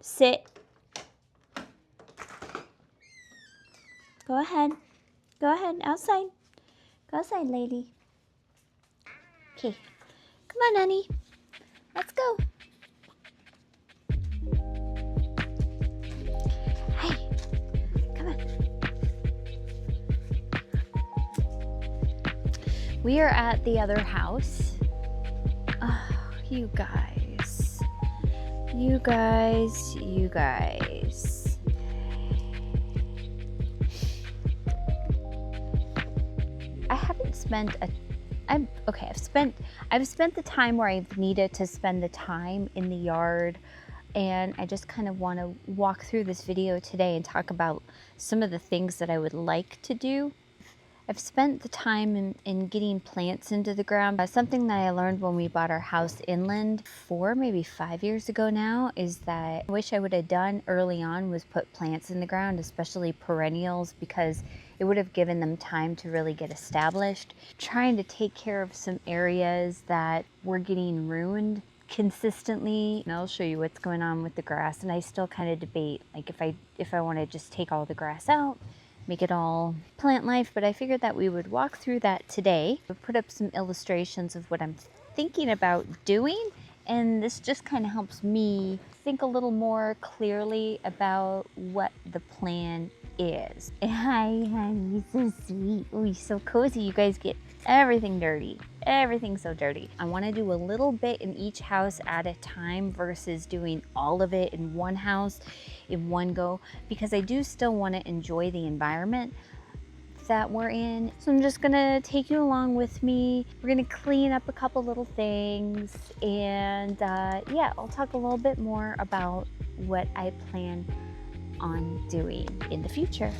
Sit. Go ahead. Go ahead. Outside. Go outside, lady. Okay. Come on, honey. Let's go. Hey. Come on. We are at the other house. Oh, you guys. You guys. I haven't spent I've spent the time where I've needed to spend the time in the yard, and I just kind of want to walk through this video today and talk about some of the things that I would like to do. I've spent the time in getting plants into the ground. Something that I learned when we bought our house inland maybe 5 years ago now, is that I wish I would have done early on was put plants in the ground, especially perennials, because it would have given them time to really get established. Trying to take care of some areas that were getting ruined consistently. And I'll show you what's going on with the grass, and I still kind of debate like if I want to just take all the grass out, make it all plant life, but I figured that we would walk through that today. I've put up some illustrations of what I'm thinking about doing, and this just kind of helps me think a little more clearly about what the plan is. Hi, honey, so sweet. Oh, you're so cozy. You guys get everything dirty. Everything's so dirty. I want to do a little bit in each house at a time versus doing all of it in one house in one go, because I do still want to enjoy the environment that we're in. So I'm just gonna take you along with me. We're gonna clean up a couple little things, and yeah, I'll talk a little bit more about what I plan on doing in the future.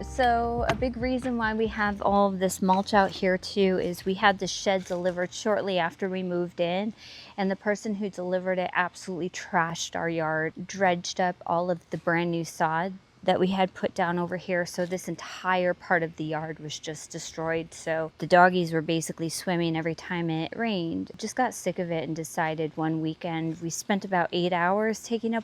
So a big reason why we have all of this mulch out here too is we had the shed delivered shortly after we moved in, and the person who delivered it absolutely trashed our yard, dredged up all of the brand new sod that we had put down over here. So this entire part of the yard was just destroyed. So the doggies were basically swimming every time it rained. Just got sick of it and decided one weekend, we spent about 8 hours taking up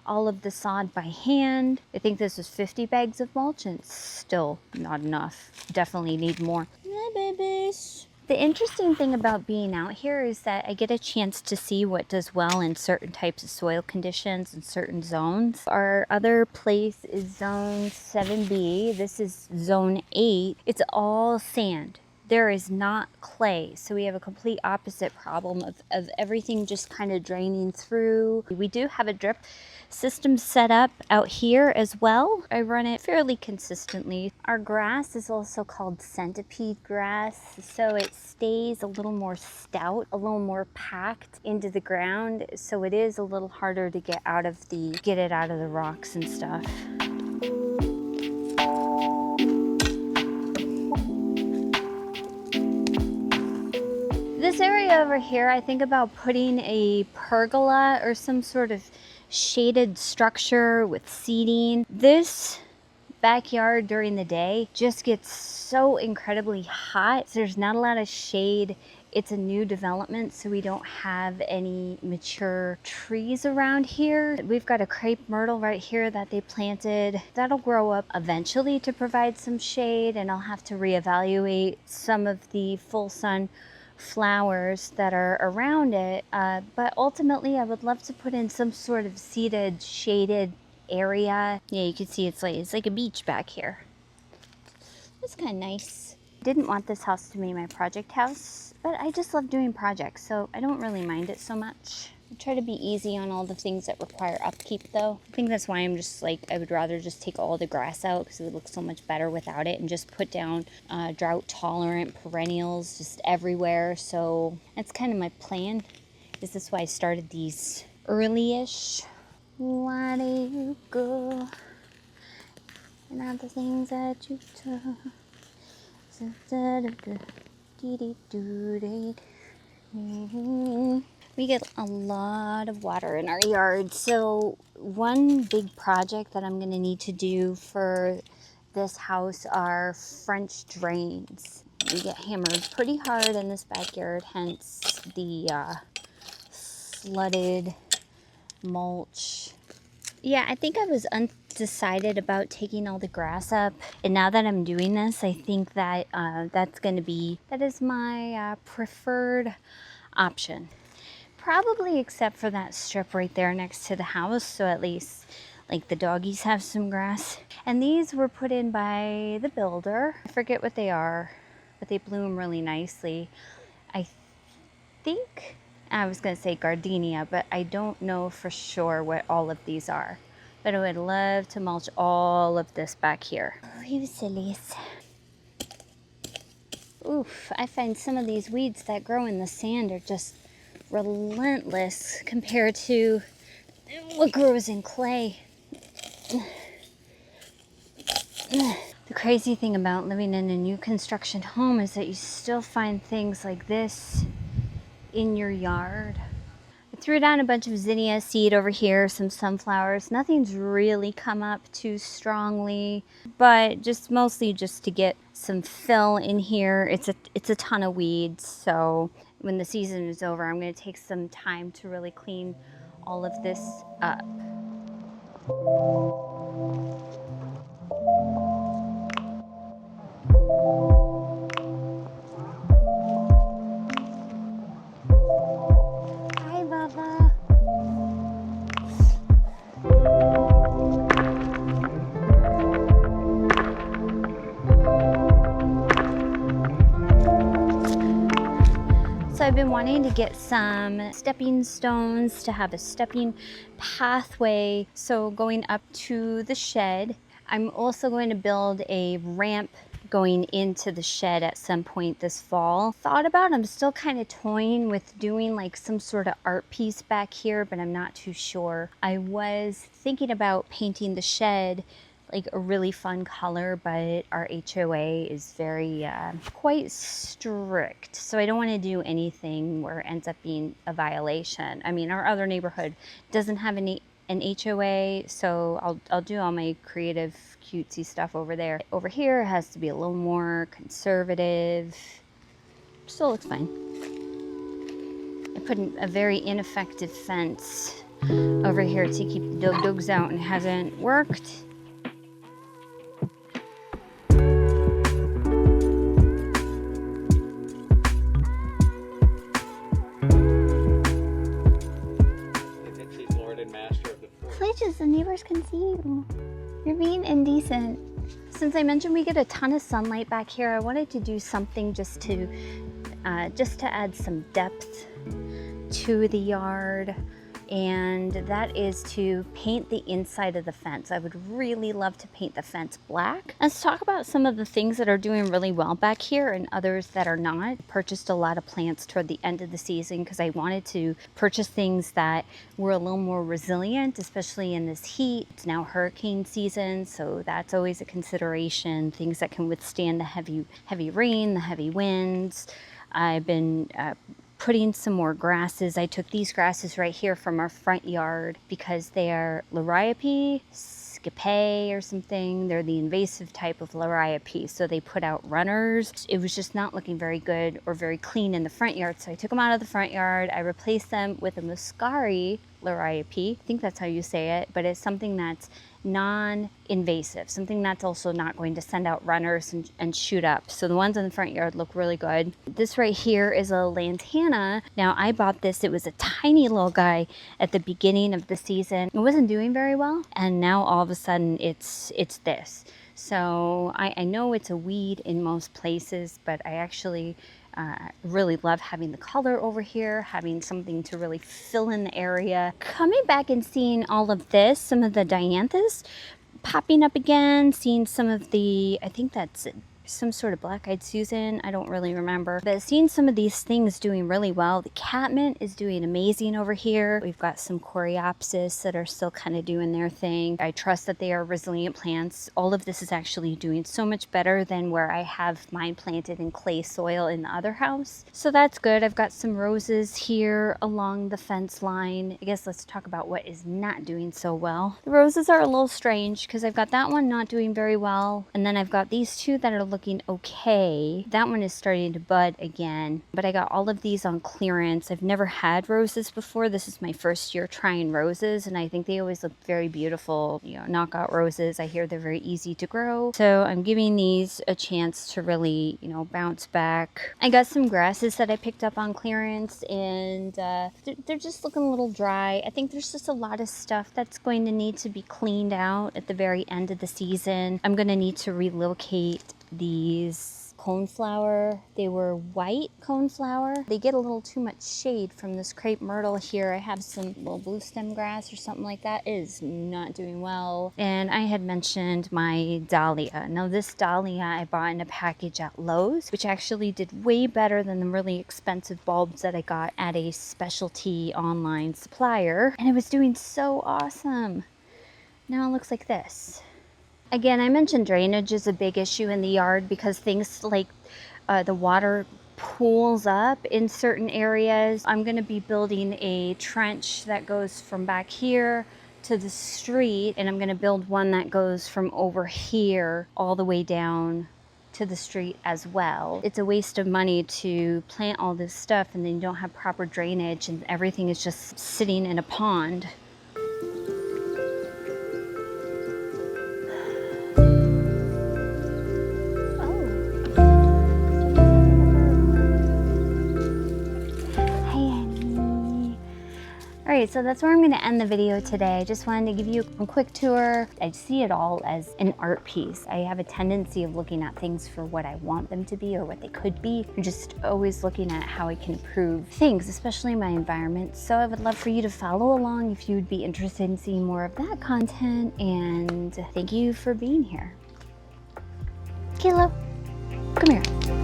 all of the sod by hand. I think this was 50 bags of mulch, and it's still not enough. Definitely need more. Hi, babies. The interesting thing about being out here is that I get a chance to see what does well in certain types of soil conditions and certain zones. Our other place is zone 7B. This is zone 8. It's all sand. There is not clay, so we have a complete opposite problem of everything just kind of draining through. We do have a drip system set up out here as well. I run it fairly consistently. Our grass is also called centipede grass, so it stays a little more stout, a little more packed into the ground, so it is a little harder to get it out of the rocks and stuff. This area over here, I think about putting a pergola or some sort of shaded structure with seating. This backyard during the day just gets so incredibly hot. There's not a lot of shade. It's a new development, so we don't have any mature trees around here. We've got a crepe myrtle right here that they planted. That'll grow up eventually to provide some shade, and I'll have to reevaluate some of the full sun flowers that are around it, but ultimately I would love to put in some sort of seated, shaded area. Yeah, you can see it's like a beach back here. It's kind of nice. Didn't want this house to be my project house, but I just love doing projects, so I don't really mind it so much. I try to be easy on all the things that require upkeep though. I think that's why I'm just like, I would rather just take all the grass out because it would look so much better without it, and just put down drought tolerant perennials just everywhere. So that's kind of my plan. This is why I started these early-ish. Why do you go? And all the things that you do. We get a lot of water in our yard, so one big project that I'm going to need to do for this house are French drains. We get hammered pretty hard in this backyard, hence the flooded mulch. Yeah, I think I was undecided about taking all the grass up, and now that I'm doing this, I think that that is my preferred option. Probably except for that strip right there next to the house, so at least like the doggies have some grass. And these were put in by the builder. I forget what they are, but they bloom really nicely. I think I was going to say gardenia, but I don't know for sure what all of these are. But I would love to mulch all of this back here. Oh, you sillies. Oof, I find some of these weeds that grow in the sand are just relentless compared to what grows in clay. The crazy thing about living in a new construction home is that you still find things like this in your yard. I threw down a bunch of zinnia seed over here, some sunflowers. Nothing's really come up too strongly, but just mostly just to get some fill in here. It's a ton of weeds, so when the season is over, I'm going to take some time to really clean all of this up. Hi, Bubba. So I've been wanting to get some stepping stones to have a stepping pathway. So going up to the shed, I'm also going to build a ramp going into the shed at some point this fall. I'm still kind of toying with doing like some sort of art piece back here, but I'm not too sure. I was thinking about painting the shed like a really fun color, but our HOA is very quite strict, so I don't want to do anything where it ends up being a violation. I mean, our other neighborhood doesn't have an HOA, so I'll do all my creative cutesy stuff over there. Over here it has to be a little more conservative. Still looks fine. I put in a very ineffective fence over here to keep the dogs out, and it hasn't worked. Just the neighbors can see you. You're being indecent. Since I mentioned we get a ton of sunlight back here, I wanted to do something just to add some depth to the yard, and that is to paint the inside of the fence. I would really love to paint the fence black. Let's talk about some of the things that are doing really well back here and others that are not. Purchased a lot of plants toward the end of the season because I wanted to purchase things that were a little more resilient, especially in this heat. It's now hurricane season, so that's always a consideration. Things that can withstand the heavy rain, the heavy winds. I've been putting some more grasses. I took these grasses right here from our front yard because they are Liriope, Scape or something. They're the invasive type of Liriope, so they put out runners. It was just not looking very good or very clean in the front yard, so I took them out of the front yard. I replaced them with a Muscari Liriope. I think that's how you say it, but it's something that's non-invasive, something that's also not going to send out runners and shoot up. So the ones in the front yard look really good. This right here is a lantana. Now I bought this, it was a tiny little guy at the beginning of the season. It wasn't doing very well, and now all of a sudden it's this. So I know it's a weed in most places, but I actually really love having the color over here, having something to really fill in the area. Coming back and seeing all of this, some of the dianthus popping up again, seeing some of the, I think that's some sort of black-eyed Susan, I don't really remember. But seeing some of these things doing really well. The catmint is doing amazing over here. We've got some coreopsis that are still kind of doing their thing. I trust that they are resilient plants. All of this is actually doing so much better than where I have mine planted in clay soil in the other house. So that's good. I've got some roses here along the fence line. I guess let's talk about what is not doing so well. The roses are a little strange because I've got that one not doing very well. And then I've got these two that are looking okay. That one is starting to bud again, but I got all of these on clearance. I've never had roses before. This is my first year trying roses, and I think they always look very beautiful. You know, knockout roses, I hear they're very easy to grow. So I'm giving these a chance to really, you know, bounce back. I got some grasses that I picked up on clearance, and they're just looking a little dry. I think there's just a lot of stuff that's going to need to be cleaned out at the very end of the season. I'm going to need to relocate these coneflower. They were white coneflower. They get a little too much shade from this crepe myrtle here. I have some little blue stem grass or something like that. It is not doing well. And I had mentioned my dahlia. Now this dahlia I bought in a package at Lowe's, which actually did way better than the really expensive bulbs that I got at a specialty online supplier. And it was doing so awesome. Now it looks like this. Again, I mentioned drainage is a big issue in the yard because things like the water pools up in certain areas. I'm going to be building a trench that goes from back here to the street, and I'm going to build one that goes from over here all the way down to the street as well. It's a waste of money to plant all this stuff and then you don't have proper drainage and everything is just sitting in a pond. Alright, so that's where I'm going to end the video today. I just wanted to give you a quick tour. I see it all as an art piece. I have a tendency of looking at things for what I want them to be or what they could be. I'm just always looking at how I can improve things, especially my environment. So I would love for you to follow along if you would be interested in seeing more of that content. And thank you for being here. Kayla, come here.